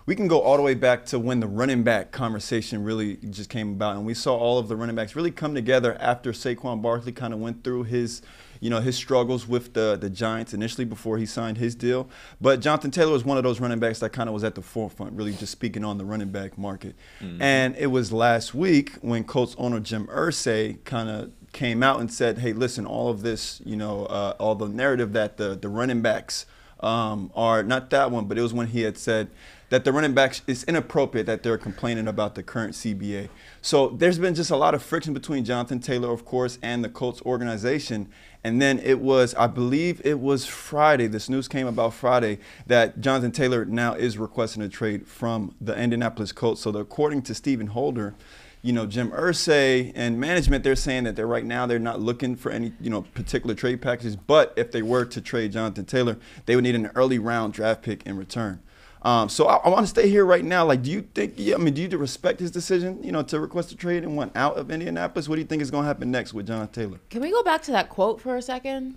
we can go all the way back to when the running back conversation really just came about, and we saw all of the running backs really come together after Saquon Barkley kind of went through his struggles with the Giants initially before he signed his deal. But Jonathan Taylor was one of those running backs that kind of was at the forefront, really just speaking on the running back market. And it was last week when Colts owner Jim Irsay kind of came out and said, hey, listen, all of this, all the narrative that the running backs are not that one, but it was when he had said that the running backs, it's inappropriate that they're complaining about the current CBA. So there's been just a lot of friction between Jonathan Taylor, of course, and the Colts organization. And then it was, I believe it was Friday, this news came about Friday, that Jonathan Taylor now is requesting a trade from the Indianapolis Colts. So according to Stephen Holder, Jim Irsay and management, they're saying that right now they're not looking for any, particular trade packages. But if they were to trade Jonathan Taylor, they would need an early round draft pick in return. So I want to stay here right now. Like, do you think, do you respect his decision, to request a trade and want out of Indianapolis? What do you think is going to happen next with Jonathan Taylor? Can we go back to that quote for a second?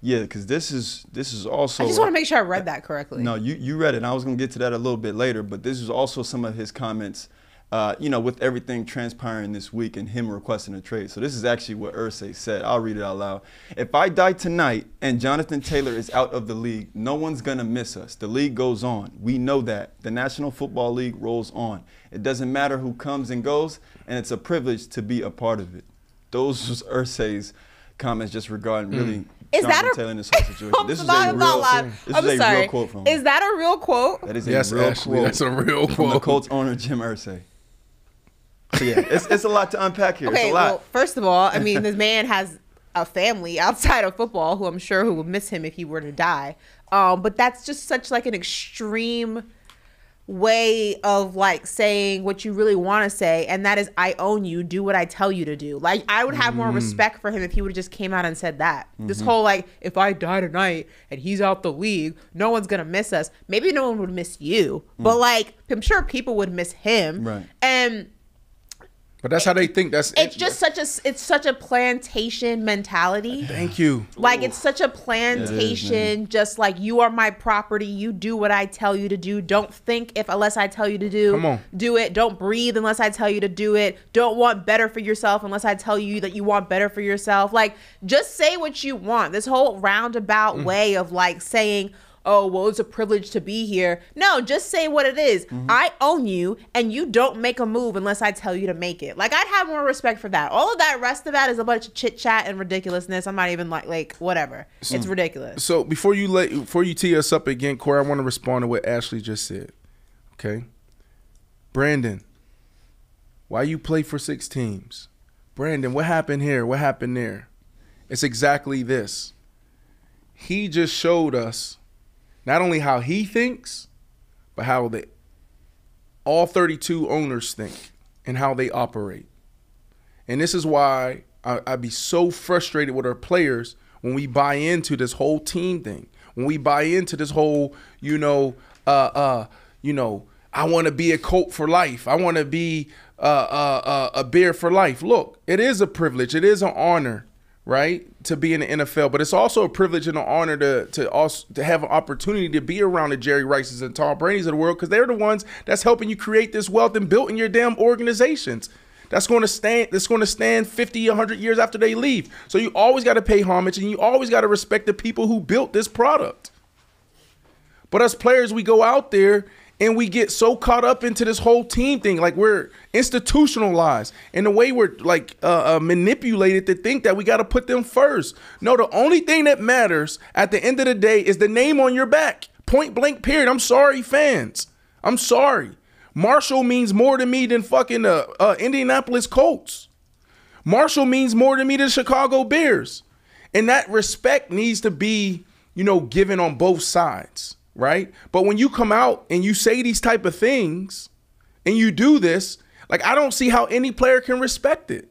Yeah, because this is also. I just want to make sure I read that correctly. No, you read it. And I was going to get to that a little bit later, but this is also some of his comments, with everything transpiring this week and him requesting a trade. So this is actually what Irsay said. I'll read it out loud. If I die tonight and Jonathan Taylor is out of the league, no one's going to miss us. The league goes on. We know that. The National Football League rolls on. It doesn't matter who comes and goes, and it's a privilege to be a part of it. Those was Irsay's comments just regarding really Jonathan Taylor in this whole situation. This is a real quote from him. Is that a real quote? That is a real quote. That's a real quote. From the Colts owner, Jim Irsay. So yeah, it's a lot to unpack here. Okay, it's a lot. Well, first of all, this man has a family outside of football who I'm sure who would miss him if he were to die. But that's just such like an extreme way of like saying what you really want to say, and that is, I own you, do what I tell you to do. Like, I would have more respect for him if he would have just came out and said that. This whole like, if I die tonight and he's out the league, no one's gonna miss us. Maybe no one would miss you, but like, I'm sure people would miss him. Right. But that's how they think. It's just such a plantation mentality. Thank you. Like, it's such a plantation, just like, you are my property. You do what I tell you to do. Don't think unless I tell you to do it. Don't breathe unless I tell you to do it. Don't want better for yourself unless I tell you that you want better for yourself. Like, just say what you want. This whole roundabout way of like saying, oh, well, it's a privilege to be here. No, just say what it is. I own you, and you don't make a move unless I tell you to make it. Like, I'd have more respect for that. All of that rest of that is a bunch of chit chat and ridiculousness. I'm not even like whatever. It's ridiculous. So before you tee us up again, Corey, I want to respond to what Ashley just said. Okay, Brandon, why you play for 6 teams? Brandon, what happened here? What happened there? It's exactly this. He just showed us not only how he thinks, but how all 32 owners think and how they operate. And this is why I'd be so frustrated with our players when we buy into this whole team thing. When we buy into this whole, I want to be a Colt for life. I want to be a Bear for life. Look, it is a privilege. It is an honor, right, to be in the NFL, but it's also a privilege and an honor to have an opportunity to be around the Jerry Rices and Tom Brady's of the world, because they're the ones that's helping you create this wealth and building your damn organizations. That's going to stand 50, 100 years after they leave. So you always got to pay homage, and you always got to respect the people who built this product. But as players, we go out there and we get so caught up into this whole team thing, like we're institutionalized in the way we're like manipulated to think that we got to put them first. No, the only thing that matters at the end of the day is the name on your back. Point blank, period. I'm sorry, fans. I'm sorry. Marshall means more to me than fucking Indianapolis Colts. Marshall means more to me than Chicago Bears. And that respect needs to be, given on both sides. Right? But when you come out and you say these type of things and you do this, like, I don't see how any player can respect it.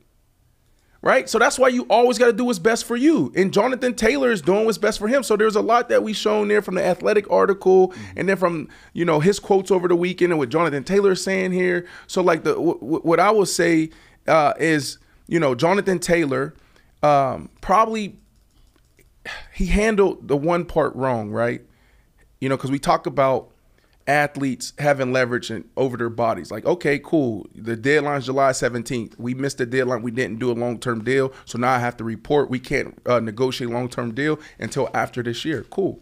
Right? So that's why you always got to do what's best for you. And Jonathan Taylor is doing what's best for him. So there's a lot that we shown there from the Athletic article and then from, his quotes over the weekend and what Jonathan Taylor is saying here. So like what I will say is, Jonathan Taylor probably he handled the one part wrong, right? Because we talk about athletes having leverage over their bodies. Like, okay, cool. The deadline's July 17th. We missed the deadline. We didn't do a long-term deal. So now I have to report. We can't negotiate a long-term deal until after this year. Cool.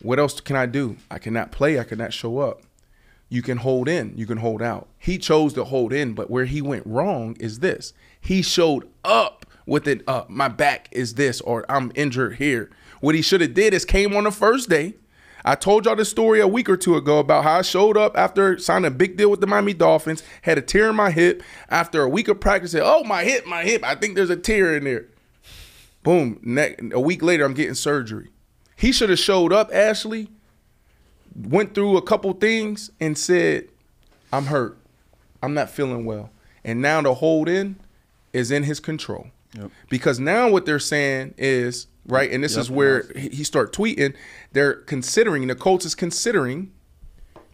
What else can I do? I cannot play. I cannot show up. You can hold in. You can hold out. He chose to hold in, but where he went wrong is this. He showed up with it. My back is this, or I'm injured here. What he should have did is came on the first day. I told y'all this story a week or two ago about how I showed up after signing a big deal with the Miami Dolphins, had a tear in my hip. After a week of practice, said, oh, my hip, I think there's a tear in there. Boom, a week later, I'm getting surgery. He should have showed up, Ashley, went through a couple things and said, I'm hurt. I'm not feeling well. And now the hold in is in his control. Yep. Because now what they're saying is, right, and this is where he start tweeting, they're considering, the Colts is considering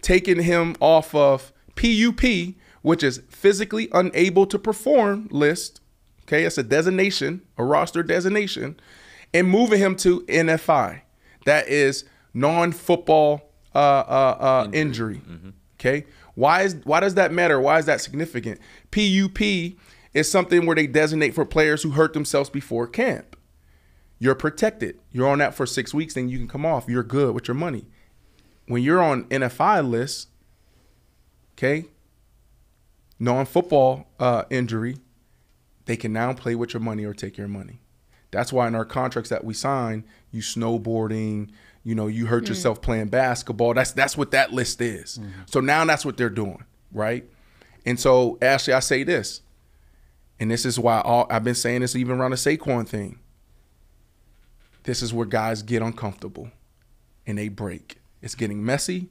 taking him off of PUP, which is physically unable to perform list. Okay, it's a designation, a roster designation, and moving him to NFI. That is non-football injury. Mm-hmm. Okay, why does that matter? Why is that significant? PUP is something where they designate for players who hurt themselves before camp. You're protected. You're on that for 6 weeks, then you can come off. You're good with your money. When you're on NFI lists, okay, non-football injury, they can now play with your money or take your money. That's why in our contracts that we sign, you snowboarding, you hurt yourself playing basketball. That's what that list is. Mm-hmm. So now that's what they're doing, right? And so, Ashley, I say this, and this is why I've been saying this even around the Saquon thing. This is where guys get uncomfortable and they break. It's getting messy.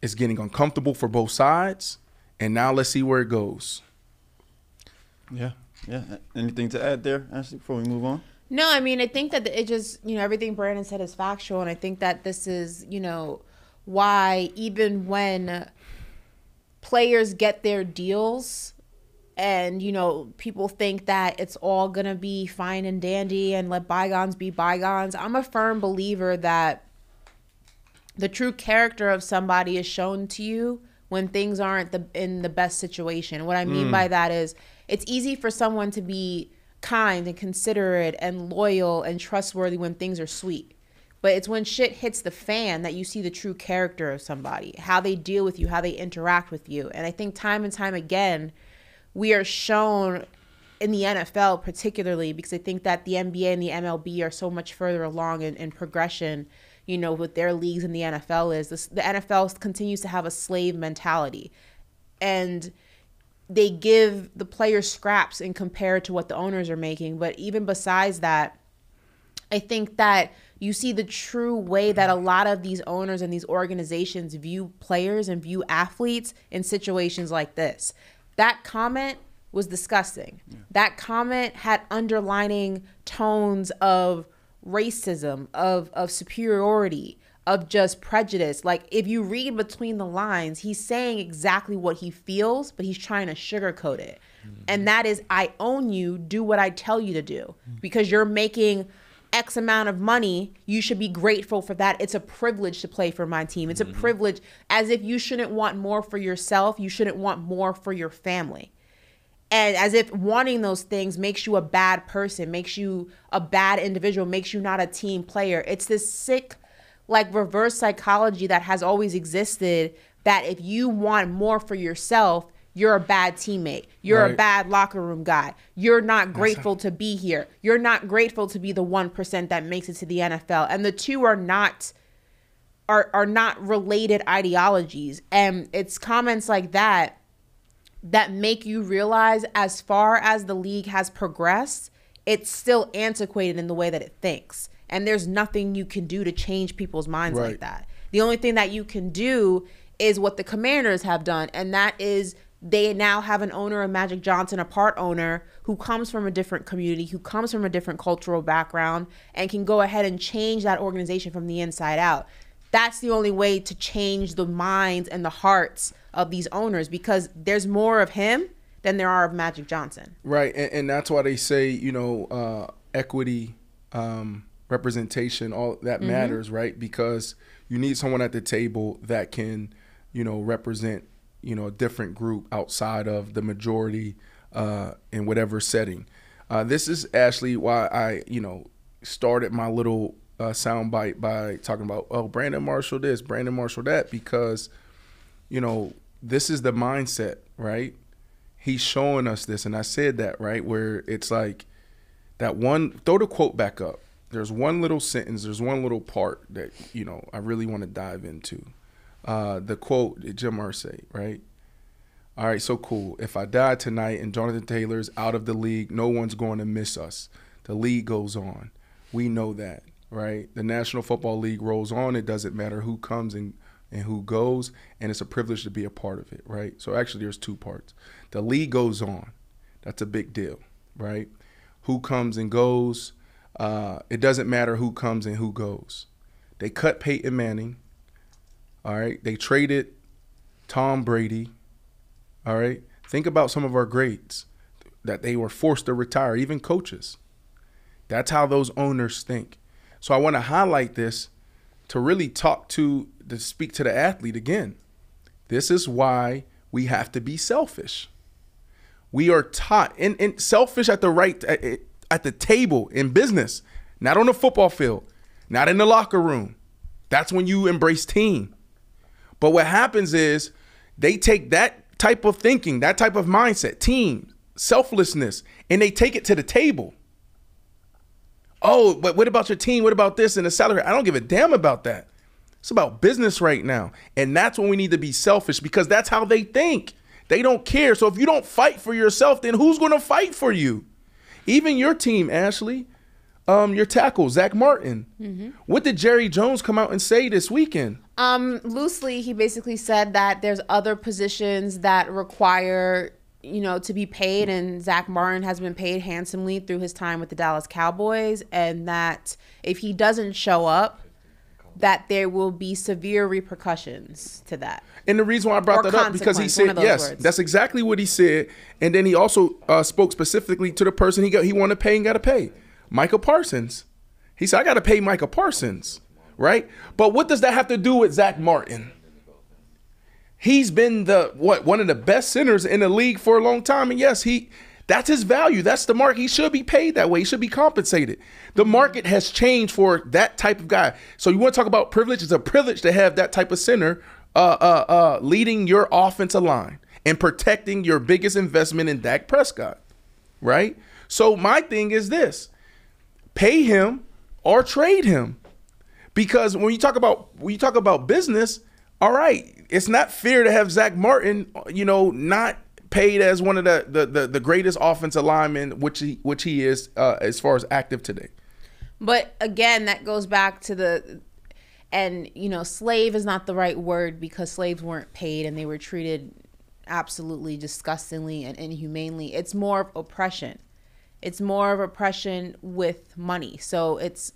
It's getting uncomfortable for both sides. And now let's see where it goes. Yeah. Anything to add there, Ashley, before we move on? No, I mean, I think that it just, everything Brandon said is factual. And I think that this is, why even when players get their deals and, people think that it's all going to be fine and dandy and let bygones be bygones, I'm a firm believer that the true character of somebody is shown to you when things aren't in the best situation. What I mean by that is it's easy for someone to be kind and considerate and loyal and trustworthy when things are sweet. But it's when shit hits the fan that you see the true character of somebody, how they deal with you, how they interact with you. And I think time and time again, we are shown in the NFL particularly, because I think that the NBA and the MLB are so much further along in progression, with their leagues than the NFL is. The NFL continues to have a slave mentality. And they give the players scraps and compare to what the owners are making. But even besides that, I think that you see the true way that a lot of these owners and these organizations view players and view athletes in situations like this. That comment was disgusting. Yeah. That comment had underlining tones of racism, of superiority, of just prejudice. Like, if you read between the lines, he's saying exactly what he feels, but he's trying to sugarcoat it. Mm-hmm. And that is, I own you, do what I tell you to do. Because you're making X amount of money, you should be grateful for that. It's a privilege to play for my team. It's a privilege, as if you shouldn't want more for yourself, you shouldn't want more for your family. And as if wanting those things makes you a bad person, makes you a bad individual, makes you not a team player. It's this sick, reverse psychology that has always existed, that if you want more for yourself, you're a bad teammate. You're a bad locker room guy. You're not grateful to be here. You're not grateful to be the 1% that makes it to the NFL. And the two are not related ideologies. And it's comments like that make you realize, as far as the league has progressed, it's still antiquated in the way that it thinks. And there's nothing you can do to change people's minds like that. The only thing that you can do is what the Commanders have done, and that is they now have an owner of Magic Johnson, a part owner, who comes from a different community, who comes from a different cultural background, and can go ahead and change that organization from the inside out. That's the only way to change the minds and the hearts of these owners, because there's more of him than there are of Magic Johnson. Right, and that's why they say, equity, representation, all that matters, right? Because you need someone at the table that can, represent, a different group outside of the majority in whatever setting. This is, Ashley, why I, started my little soundbite by talking about, Brandon Marshall this, Brandon Marshall that, because, this is the mindset, right? He's showing us this, and I said that, right, where it's like that one, throw the quote back up. There's one little sentence, there's one little part that, I really want to dive into. The quote, Jim Irsay, right? All right, so cool. If I die tonight and Jonathan Taylor's out of the league, no one's going to miss us. The league goes on. We know that, right? The National Football League rolls on. It doesn't matter who comes and who goes, and it's a privilege to be a part of it, right? So actually there's two parts. The league goes on. That's a big deal, right? Who comes and goes, it doesn't matter who comes and who goes. They cut Peyton Manning, all right? They traded Tom Brady, all right? Think about some of our greats that they were forced to retire, even coaches. That's how those owners think. So I want to highlight this to really to speak to the athlete again. This is why we have to be selfish. We are taught, and selfish at the table in business, not on the football field, not in the locker room. That's when you embrace team. But what happens is they take that type of thinking, that type of mindset, team, selflessness, and they take it to the table. Oh, but what about your team? What about this and the salary? I don't give a damn about that. It's about business right now. And that's when we need to be selfish, because that's how they think. They don't care. So if you don't fight for yourself, then who's going to fight for you? Even your team, Ashley, your tackle, Zach Martin. What did Jerry Jones come out and say this weekend? Loosely, he basically said that there's other positions that require, to be paid, and Zach Martin has been paid handsomely through his time with the Dallas Cowboys, and that if he doesn't show up, that there will be severe repercussions to that. And the reason why I brought that up, because he said, yes, words. That's exactly what he said. And then he also spoke specifically to the person he wanted to pay and got to pay, Micah Parsons. He said, I got to pay Micah Parsons, right? But what does that have to do with Zach Martin? He's been one of the best centers in the league for a long time. And yes, that's his value. That's the market. He should be paid that way. He should be compensated. The market has changed for that type of guy. So you want to talk about privilege? It's a privilege to have that type of center leading your offensive line and protecting your biggest investment in Dak Prescott, right? So my thing is this: pay him or trade him, because when you talk about business, all right, it's not fair to have Zach Martin, not paid as one of the greatest offensive linemen, which he is as far as active today. But again, that goes back to slave is not the right word, because slaves weren't paid and they were treated absolutely disgustingly and inhumanely. It's more of oppression. It's more of oppression with money. So it's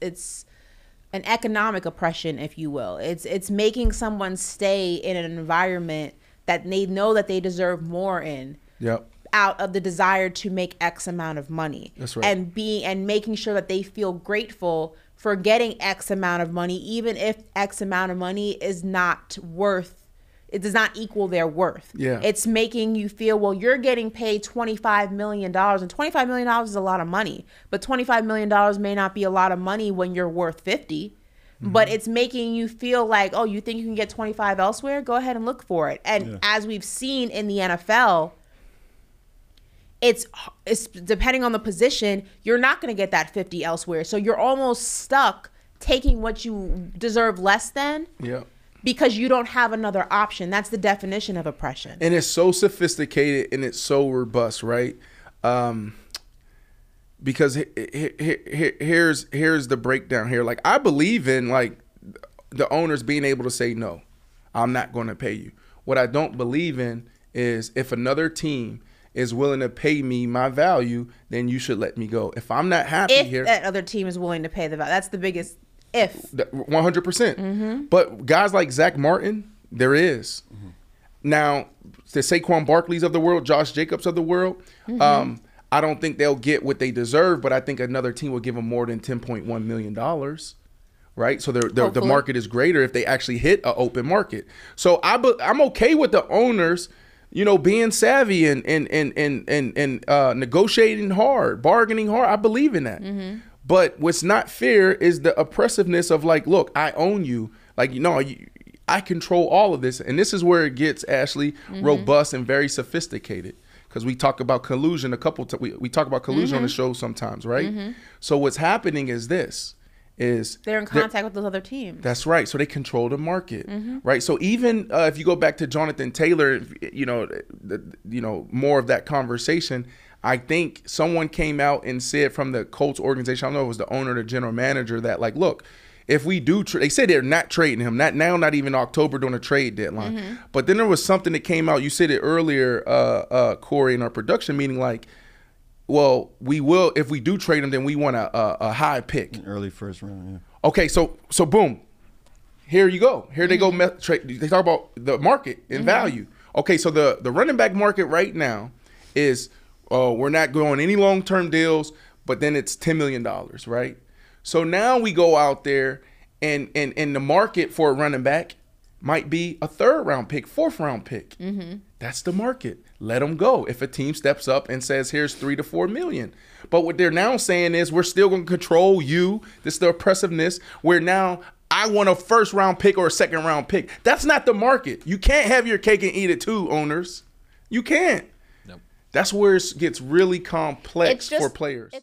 an economic oppression, if you will. It's making someone stay in an environment that they know that they deserve more in. Yep. Out of the desire to make X amount of money. That's right. And making sure that they feel grateful for getting X amount of money, even if X amount of money is not worth, it does not equal their worth. Yeah. It's making you feel, well, you're getting paid $25 million, and $25 million is a lot of money, but $25 million may not be a lot of money when you're worth 50. But it's making you feel like, oh, you think you can get 25 elsewhere? Go ahead and look for it. And as we've seen in the NFL, it's depending on the position, you're not going to get that 50 elsewhere. So you're almost stuck taking what you deserve less than, because you don't have another option. That's the definition of oppression. And it's so sophisticated and it's so robust, right? Because here's the breakdown here. Like, I believe in the owners being able to say, no, I'm not going to pay you. What I don't believe in is if another team is willing to pay me my value, then you should let me go. If I'm not happy here. If that other team is willing to pay the value. That's the biggest if. 100%. But guys like Zach Martin, there is. Now, the Saquon Barkleys of the world, Josh Jacobs of the world, I don't think they'll get what they deserve, but I think another team will give them more than $10.1 million. Right, so the market is greater if they actually hit an open market. So I'm okay with the owners, being savvy and negotiating hard, bargaining hard. I believe in that. Mm-hmm. But what's not fair is the oppressiveness of like, look, I own you. Like, I control all of this, and this is where it gets, Ashley, robust and very sophisticated. Because we talk about collusion we talk about collusion on the show sometimes, right? Mm-hmm. So what's happening is this. They're in contact with those other teams. That's right. So they control the market, right? So even if you go back to Jonathan Taylor, more of that conversation, I think someone came out and said from the Colts organization, I don't know if it was the owner or the general manager, that like, look, if we do, they said they're not trading him, not even October during the trade deadline. Mm-hmm. But then there was something that came out. You said it earlier, Corey, in our production meeting, like, well, we will, if we do trade him, then we want a high pick. An early first round, yeah. Okay, so boom. Here you go. Here they go. They talk about the market and value. Okay, so the running back market right now is, we're not going any long-term deals, but then it's $10 million, right? So now we go out there and the market for a running back might be a 3rd round pick, 4th round pick. Mm-hmm. That's the market. Let them go. If a team steps up and says, here's $3 to $4 million. But what they're now saying is, we're still going to control you. This is the oppressiveness where now I want a 1st round pick or a 2nd round pick. That's not the market. You can't have your cake and eat it too, owners. You can't. Nope. That's where it gets really complex for players.